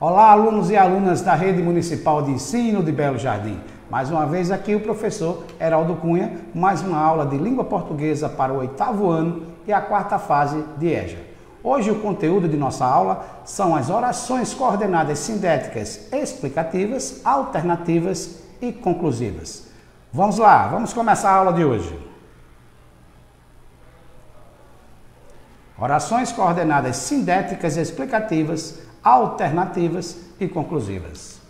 Olá, alunos e alunas da Rede Municipal de Ensino de Belo Jardim. Mais uma vez aqui o professor Heraldo Cunha, mais uma aula de língua portuguesa para o 8º ano e a 4ª fase de EJA. Hoje o conteúdo de nossa aula são as orações coordenadas sintéticas explicativas, alternativas e conclusivas. Vamos lá, vamos começar a aula de hoje. Orações coordenadas sintéticas explicativas, alternativas e conclusivas.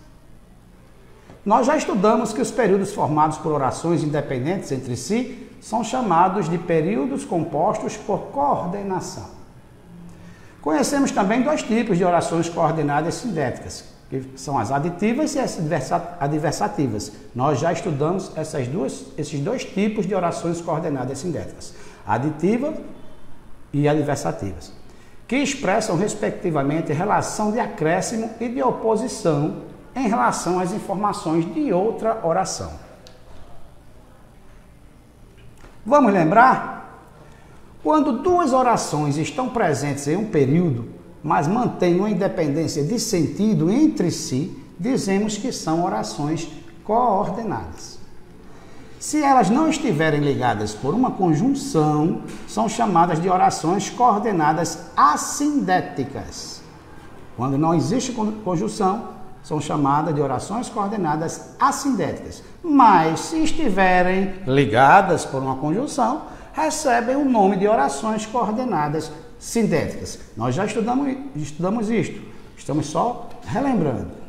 Nós já estudamos que os períodos formados por orações independentes entre si são chamados de períodos compostos por coordenação. Conhecemos também dois tipos de orações coordenadas sintéticas, que são as aditivas e as adversativas. Nós já estudamos esses dois tipos de orações coordenadas sintéticas, aditiva e adversativas, que expressam, respectivamente, relação de acréscimo e de oposição em relação às informações de outra oração. Vamos lembrar? Quando duas orações estão presentes em um período, mas mantêm uma independência de sentido entre si, dizemos que são orações coordenadas. Se elas não estiverem ligadas por uma conjunção, são chamadas de orações coordenadas assindéticas. Quando não existe conjunção, são chamadas de orações coordenadas assindéticas. Mas, se estiverem ligadas por uma conjunção, recebem o nome de orações coordenadas sindéticas. Nós já estudamos isto, estamos só relembrando.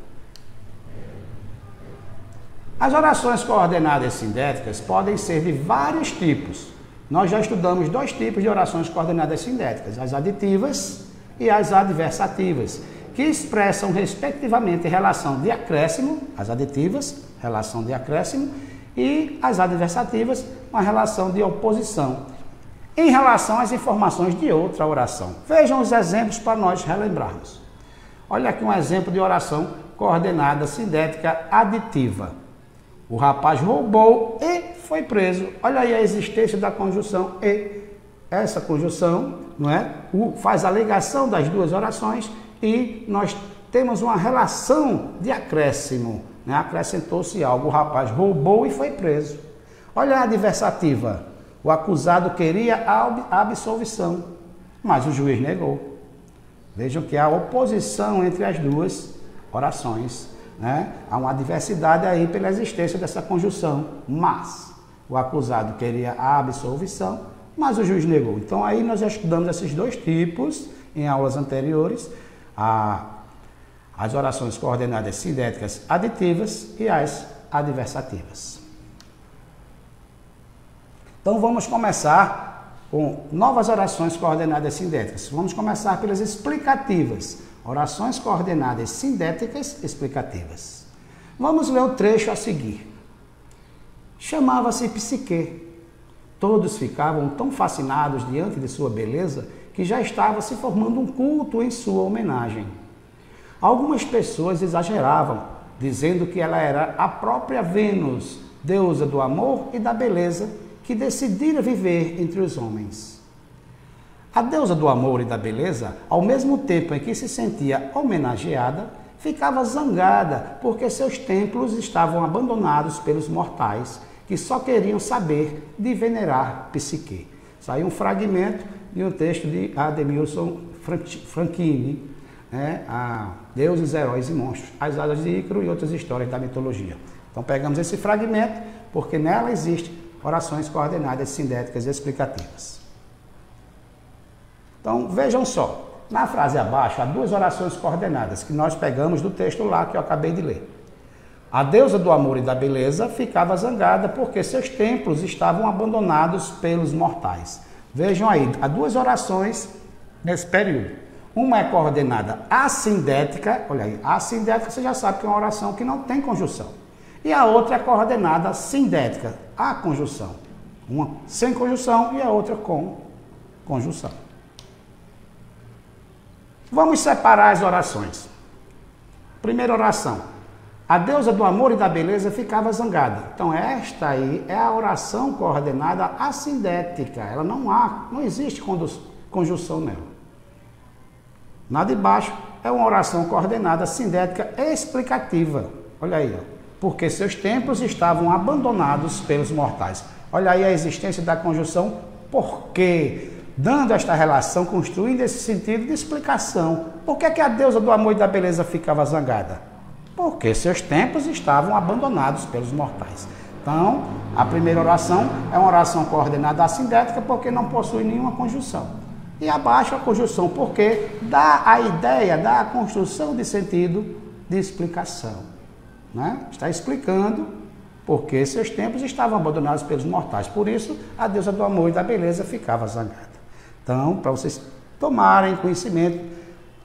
As orações coordenadas sindéticas podem ser de vários tipos. Nós já estudamos dois tipos de orações coordenadas sindéticas, as aditivas e as adversativas, que expressam, respectivamente, relação de acréscimo, as aditivas, relação de acréscimo, e as adversativas, uma relação de oposição, em relação às informações de outra oração. Vejam os exemplos para nós relembrarmos. Olha aqui um exemplo de oração coordenada sindética aditiva. O rapaz roubou e foi preso. Olha aí a existência da conjunção e. Essa conjunção, não é? Faz a ligação das duas orações e nós temos uma relação de acréscimo, né? Acrescentou-se algo. O rapaz roubou e foi preso. Olha a adversativa. O acusado queria a absolvição, mas o juiz negou. Vejam que há oposição entre as duas orações, né? Há uma adversidade aí pela existência dessa conjunção, mas o acusado queria a absolvição, mas o juiz negou. Então aí nós já estudamos esses dois tipos em aulas anteriores, as orações coordenadas sindéticas aditivas e as adversativas. Então vamos começar com novas orações coordenadas sindéticas. Vamos começar pelas explicativas. Orações coordenadas sindéticas explicativas. Vamos ler o trecho a seguir. Chamava-se Psique. Todos ficavam tão fascinados diante de sua beleza que já estava se formando um culto em sua homenagem. Algumas pessoas exageravam, dizendo que ela era a própria Vênus, deusa do amor e da beleza, que decidira viver entre os homens. A deusa do amor e da beleza, ao mesmo tempo em que se sentia homenageada, ficava zangada porque seus templos estavam abandonados pelos mortais, que só queriam saber de venerar Psique. Saiu um fragmento de um texto de Ademilson Franchini, né? Deuses, Heróis e Monstros, As Asas de Ícaro e outras histórias da mitologia. Então pegamos esse fragmento porque nela existem orações coordenadas sindéticas explicativas. Então, vejam só, na frase abaixo, há duas orações coordenadas que nós pegamos do texto lá que eu acabei de ler. A deusa do amor e da beleza ficava zangada porque seus templos estavam abandonados pelos mortais. Vejam aí, há duas orações nesse período. Uma é coordenada assindética, olha aí, assindética você já sabe que é uma oração que não tem conjunção. E a outra é coordenada sindética, a conjunção. Uma sem conjunção e a outra com conjunção. Vamos separar as orações. Primeira oração. A deusa do amor e da beleza ficava zangada. Então esta aí é a oração coordenada assindética. Ela não existe conjunção nela. Na de baixo é uma oração coordenada sindética explicativa. Olha aí, ó. Porque seus templos estavam abandonados pelos mortais. Olha aí a existência da conjunção porque, dando esta relação, construindo esse sentido de explicação. Por que a deusa do amor e da beleza ficava zangada? Porque seus templos estavam abandonados pelos mortais. Então, a primeira oração é uma oração coordenada assindética porque não possui nenhuma conjunção. E abaixo a conjunção porque dá a ideia, dá a construção de sentido de explicação. Né? Está explicando porque seus templos estavam abandonados pelos mortais. Por isso, a deusa do amor e da beleza ficava zangada. Então, para vocês tomarem conhecimento,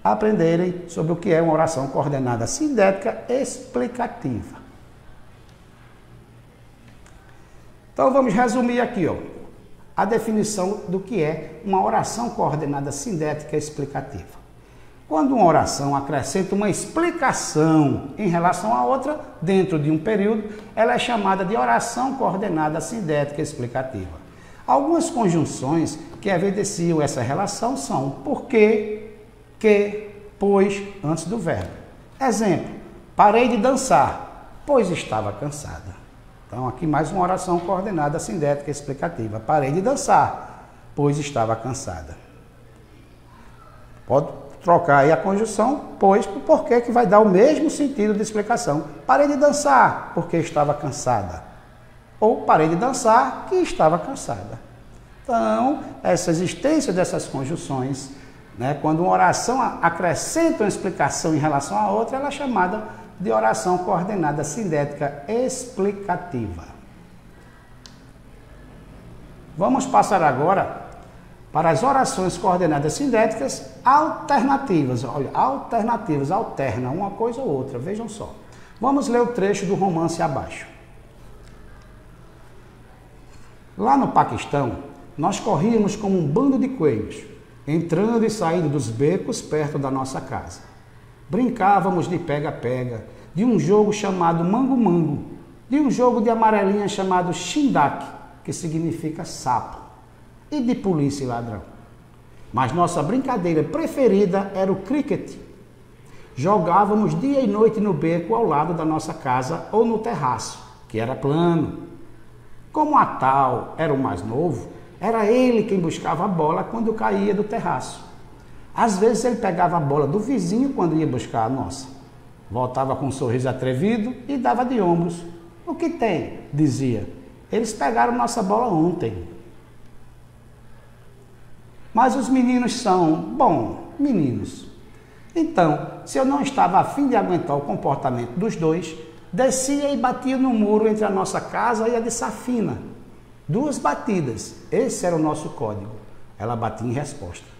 aprenderem sobre o que é uma oração coordenada sindética explicativa. Então, vamos resumir aqui, ó, a definição do que é uma oração coordenada sindética explicativa. Quando uma oração acrescenta uma explicação em relação à outra dentro de um período, ela é chamada de oração coordenada sindética explicativa. Algumas conjunções que evidenciam essa relação são porque, que, pois, antes do verbo. Exemplo, parei de dançar, pois estava cansada. Então, aqui mais uma oração coordenada sindética explicativa. Parei de dançar, pois estava cansada. Pode trocar aí a conjunção, pois, por porquê, que vai dar o mesmo sentido de explicação. Parei de dançar, porque estava cansada. Ou parei de dançar, que estava cansada. Então, essa existência dessas conjunções, né, quando uma oração acrescenta uma explicação em relação à outra, ela é chamada de oração coordenada sindética explicativa. Vamos passar agora para as orações coordenadas sindéticas alternativas. Olha, alternativas, alterna uma coisa ou outra, vejam só. Vamos ler o trecho do romance abaixo. Lá no Paquistão, nós corríamos como um bando de coelhos, entrando e saindo dos becos perto da nossa casa. Brincávamos de pega-pega, de um jogo chamado mango-mango, de um jogo de amarelinha chamado shindak, que significa sapo, e de polícia e ladrão. Mas nossa brincadeira preferida era o cricket. Jogávamos dia e noite no beco ao lado da nossa casa ou no terraço, que era plano. Como a tal era o mais novo, era ele quem buscava a bola quando caía do terraço. Às vezes ele pegava a bola do vizinho quando ia buscar a nossa. Voltava com um sorriso atrevido e dava de ombros. O que tem? Dizia. Eles pegaram nossa bola ontem. Mas os meninos são, bom, meninos. Então, se eu não estava a fim de aguentar o comportamento dos dois, descia e batia no muro entre a nossa casa e a de Safina. 2 batidas, esse era o nosso código. Ela batia em resposta.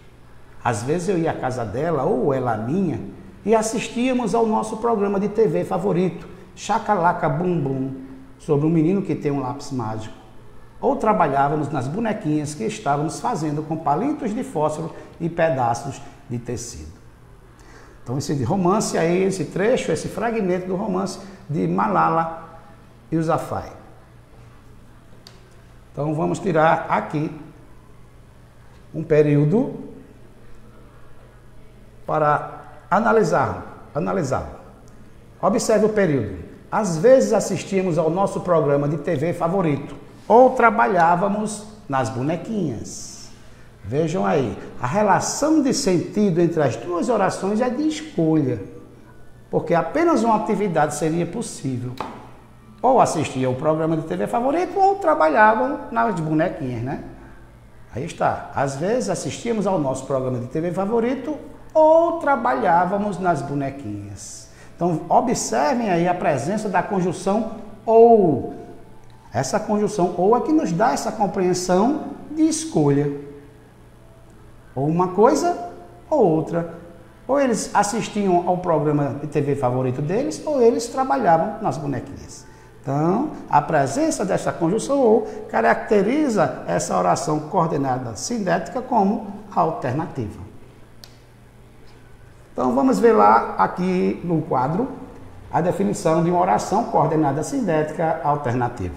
Às vezes eu ia à casa dela, ou ela à minha, e assistíamos ao nosso programa de TV favorito, Chacalaca Bum Bum, sobre um menino que tem um lápis mágico. Ou trabalhávamos nas bonequinhas que estávamos fazendo com palitos de fósforo e pedaços de tecido. Então esse romance aí, esse trecho, esse fragmento do romance de Malala Yousafzai. Então vamos tirar aqui um período para analisá-lo. Observe o período. Às vezes assistíamos ao nosso programa de TV favorito ou trabalhávamos nas bonequinhas. Vejam aí, a relação de sentido entre as duas orações é de escolha, porque apenas uma atividade seria possível. Ou assistia ao programa de TV favorito ou trabalhavam nas bonequinhas, né? Aí está. Às vezes assistíamos ao nosso programa de TV favorito ou trabalhávamos nas bonequinhas. Então, observem aí a presença da conjunção ou. Essa conjunção ou é que nos dá essa compreensão de escolha. Ou uma coisa ou outra. Ou eles assistiam ao programa de TV favorito deles, ou eles trabalhavam nas bonequinhas. Então, a presença dessa conjunção ou caracteriza essa oração coordenada sindética como alternativa. Então, vamos ver lá aqui no quadro a definição de uma oração coordenada sindética alternativa.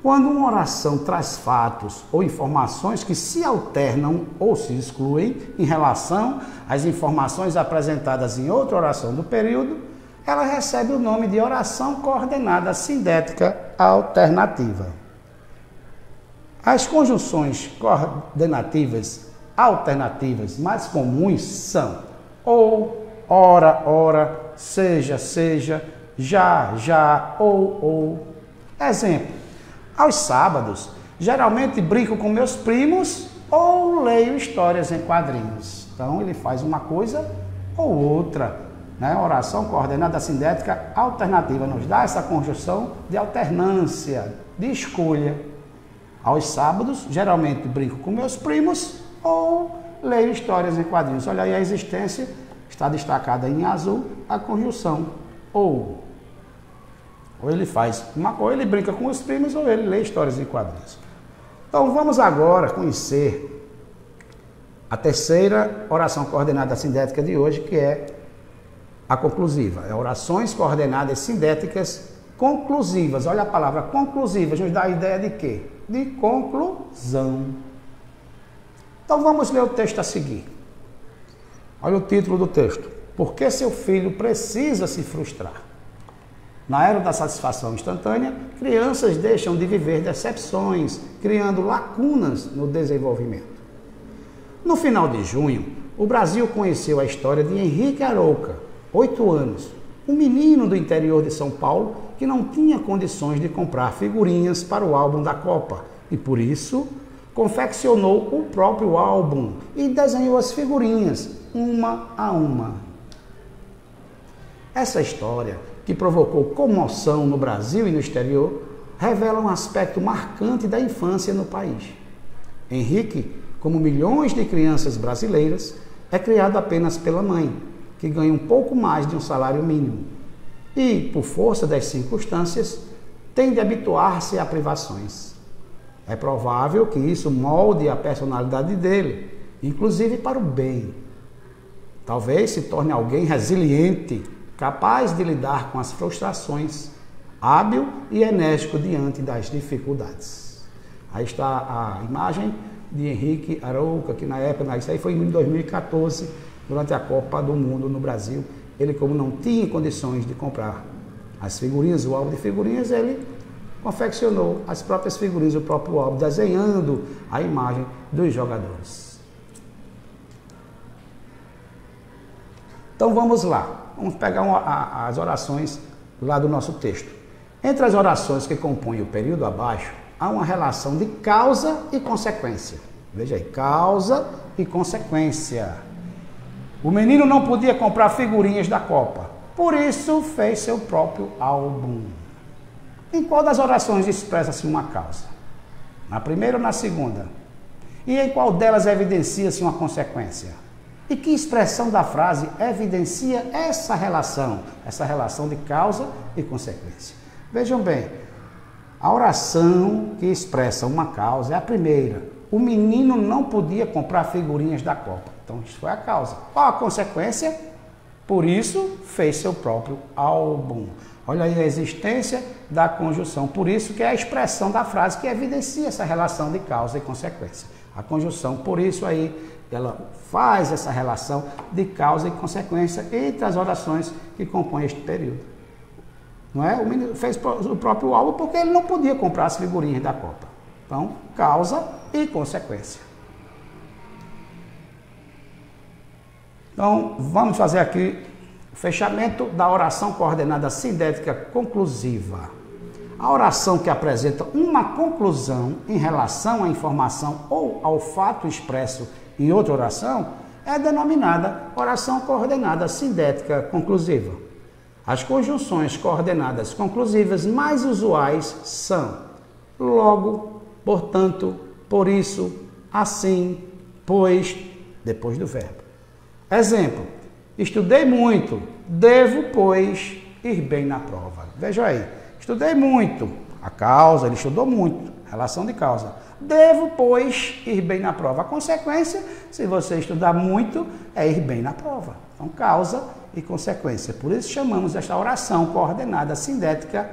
Quando uma oração traz fatos ou informações que se alternam ou se excluem em relação às informações apresentadas em outra oração do período, ela recebe o nome de oração coordenada sindética alternativa. As conjunções coordenativas alternativas mais comuns são ou, ora, ora, seja, seja, já, já, ou. Exemplo: aos sábados, geralmente brinco com meus primos ou leio histórias em quadrinhos. Então, ele faz uma coisa ou outra, né? Oração coordenada sindética alternativa nos dá essa conjunção de alternância, de escolha. Aos sábados, geralmente brinco com meus primos ou leio histórias em quadrinhos. Olha aí a existência, está destacada em azul a conjunção ou. Ou ele faz uma coisa, ele brinca com os primos, ou ele lê histórias em quadrinhos. Então vamos agora conhecer a terceira oração coordenada sindética de hoje, que é a conclusiva. É orações coordenadas sindéticas conclusivas. Olha a palavra conclusivas, nos dá a ideia de quê? De conclusão. Então vamos ler o texto a seguir. Olha o título do texto: Por que seu filho precisa se frustrar? Na era da satisfação instantânea, crianças deixam de viver decepções, criando lacunas no desenvolvimento. No final de junho, o Brasil conheceu a história de Henrique Arouca, 8 anos, um menino do interior de São Paulo que não tinha condições de comprar figurinhas para o álbum da Copa e, por isso, confeccionou o próprio álbum e desenhou as figurinhas, uma a uma. Essa história, que provocou comoção no Brasil e no exterior, revela um aspecto marcante da infância no país. Henrique, como milhões de crianças brasileiras, é criado apenas pela mãe, que ganha um pouco mais de um salário mínimo. E, por força das circunstâncias, tem de habituar-se a privações. É provável que isso molde a personalidade dele, inclusive para o bem. Talvez se torne alguém resiliente, capaz de lidar com as frustrações, hábil e enérgico diante das dificuldades. Aí está a imagem de Henrique Arouca, que na época, isso aí foi em 2014, durante a Copa do Mundo no Brasil. Ele, como não tinha condições de comprar as figurinhas, o álbum de figurinhas, ele confeccionou as próprias figurinhas, o próprio álbum, desenhando a imagem dos jogadores. Então vamos lá. Vamos pegar as orações lá do nosso texto. Entre as orações que compõem o período abaixo, há uma relação de causa e consequência. Veja aí, causa e consequência. O menino não podia comprar figurinhas da Copa, por isso fez seu próprio álbum. Em qual das orações expressa-se uma causa? Na primeira ou na segunda? E em qual delas evidencia-se uma consequência? E que expressão da frase evidencia essa relação de causa e consequência? Vejam bem, a oração que expressa uma causa é a primeira. O menino não podia comprar figurinhas da Copa. Então, isso foi a causa. Qual a consequência? Por isso, fez seu próprio álbum. Olha aí a existência da conjunção. Por isso que é a expressão da frase que evidencia essa relação de causa e consequência. A conjunção, por isso aí, ela faz essa relação de causa e consequência entre as orações que compõem este período. Não é? O menino fez o próprio álbum porque ele não podia comprar as figurinhas da Copa. Então, causa e consequência. Então, vamos fazer aqui o fechamento da oração coordenada sindética conclusiva. A oração que apresenta uma conclusão em relação à informação ou ao fato expresso em outra oração é denominada oração coordenada sindética conclusiva. As conjunções coordenadas conclusivas mais usuais são logo, portanto, por isso, assim, pois, depois do verbo. Exemplo: estudei muito, devo, pois, ir bem na prova. Veja aí, estudei muito, a causa, ele estudou muito, relação de causa. Devo, pois, ir bem na prova. A consequência, se você estudar muito, é ir bem na prova. Então, causa e consequência. Por isso chamamos esta oração coordenada sindética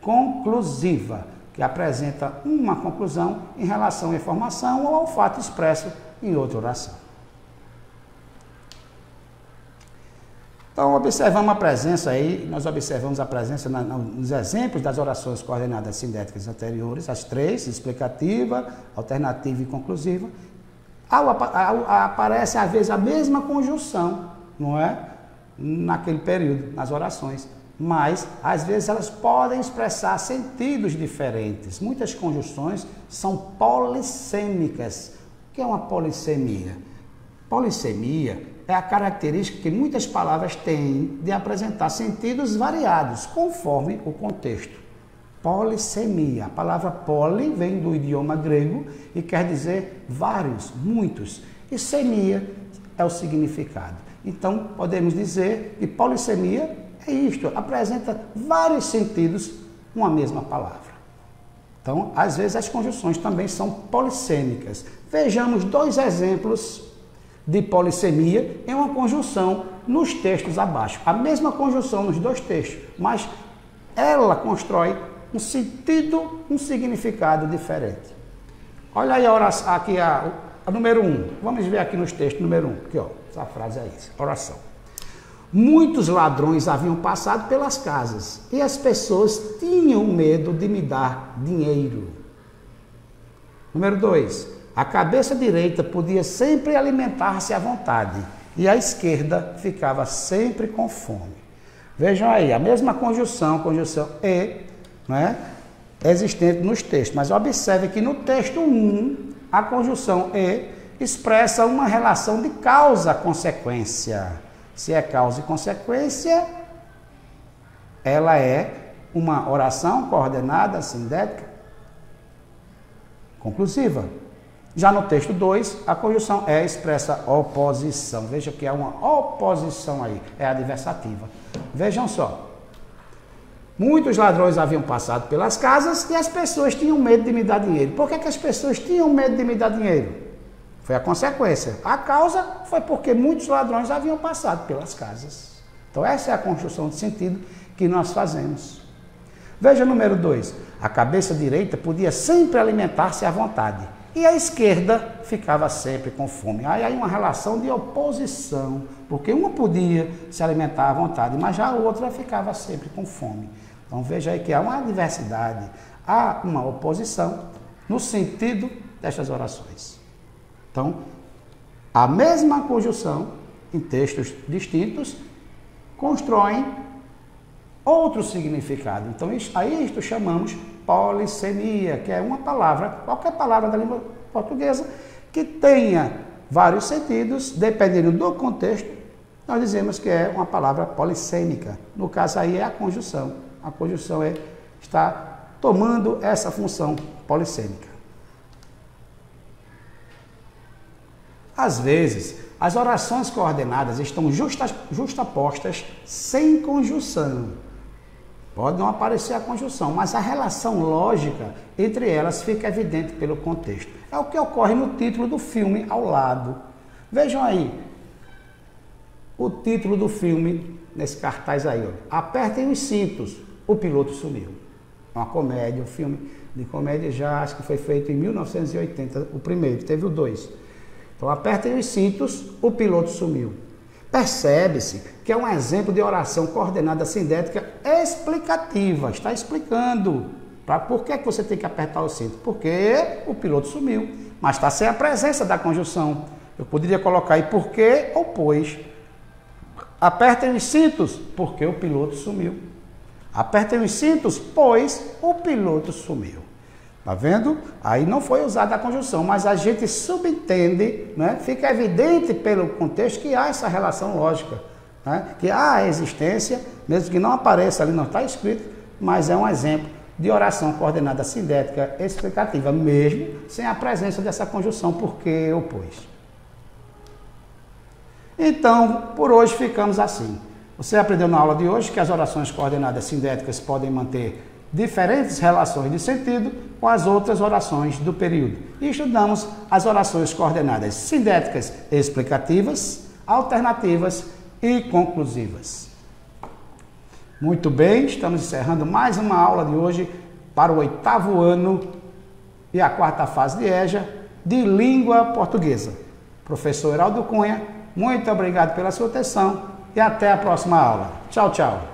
conclusiva. que apresenta uma conclusão em relação à informação ou ao fato expresso em outra oração. Então, observamos a presença aí, nós observamos a presença nos exemplos das orações coordenadas sindéticas anteriores, as três, explicativa, alternativa e conclusiva. Aparece, às vezes, a mesma conjunção, não é? Naquele período, nas orações. Mas, às vezes, elas podem expressar sentidos diferentes. Muitas conjunções são polissêmicas. O que é uma polissemia? Polissemia é a característica que muitas palavras têm de apresentar sentidos variados, conforme o contexto. Polissemia. A palavra poli vem do idioma grego e quer dizer vários, muitos. E semia é o significado. Então, podemos dizer que polissemia é isto, apresenta vários sentidos uma mesma palavra. Então, às vezes, as conjunções também são polissêmicas. Vejamos dois exemplos de polissemia em uma conjunção nos textos abaixo. A mesma conjunção nos dois textos, mas ela constrói um sentido, um significado diferente. Olha aí a oração, aqui a número 1. Vamos ver aqui nos textos, número 1. Aqui, ó, essa frase é isso, oração. Muitos ladrões haviam passado pelas casas e as pessoas tinham medo de me dar dinheiro. Número 2. A cabeça direita podia sempre alimentar-se à vontade e a esquerda ficava sempre com fome. Vejam aí, a mesma conjunção e, né, existente nos textos. Mas observe que no texto 1, a conjunção e expressa uma relação de causa-consequência. Se é causa e consequência, ela é uma oração coordenada, sindética, conclusiva. Já no texto 2, a conjunção é expressa oposição. Veja que há uma oposição aí, é adversativa. Vejam só. Muitos ladrões haviam passado pelas casas e as pessoas tinham medo de me dar dinheiro. Por que as pessoas tinham medo de me dar dinheiro? Foi a consequência. A causa foi porque muitos ladrões haviam passado pelas casas. Então essa é a construção de sentido que nós fazemos. Veja o número 2. A cabeça direita podia sempre alimentar-se à vontade e a esquerda ficava sempre com fome. Aí uma relação de oposição, porque uma podia se alimentar à vontade, mas já a outra ficava sempre com fome. Então veja aí que há uma adversidade, há uma oposição no sentido destas orações. Então, a mesma conjunção em textos distintos constroem outro significado. Então, a isto chamamos polissemia, que é uma palavra, qualquer palavra da língua portuguesa, que tenha vários sentidos, dependendo do contexto, nós dizemos que é uma palavra polissêmica. No caso aí é a conjunção. A conjunção está tomando essa função polissêmica. Às vezes, as orações coordenadas estão justapostas sem conjunção. Pode não aparecer a conjunção, mas a relação lógica entre elas fica evidente pelo contexto. É o que ocorre no título do filme ao lado. Vejam aí, o título do filme, nesse cartaz aí, ó. Apertem os cintos, o piloto sumiu. É uma comédia, um filme de comédia já, acho que foi feito em 1980, o primeiro, teve o 2. Então, apertem os cintos, o piloto sumiu. Percebe-se que é um exemplo de oração coordenada sindética explicativa. Está explicando por que você tem que apertar o cinto. Porque o piloto sumiu, mas está sem a presença da conjunção. Eu poderia colocar aí porque ou pois. Apertem os cintos, porque o piloto sumiu. Apertem os cintos, pois o piloto sumiu. Tá vendo? Aí não foi usada a conjunção, mas a gente subentende, né? Fica evidente pelo contexto que há essa relação lógica, né? Que há a existência, mesmo que não apareça ali, não está escrito, mas é um exemplo de oração coordenada sindética explicativa, mesmo sem a presença dessa conjunção porque ou pois. Então, por hoje ficamos assim. Você aprendeu na aula de hoje que as orações coordenadas sindéticas podem manter diferentes relações de sentido com as outras orações do período. E estudamos as orações coordenadas sindéticas explicativas, alternativas e conclusivas. Muito bem, estamos encerrando mais uma aula de hoje. para o 8º ano e a 4ª fase de EJA de língua portuguesa. Professor Heraldo Cunha, muito obrigado pela sua atenção e até a próxima aula. Tchau, tchau.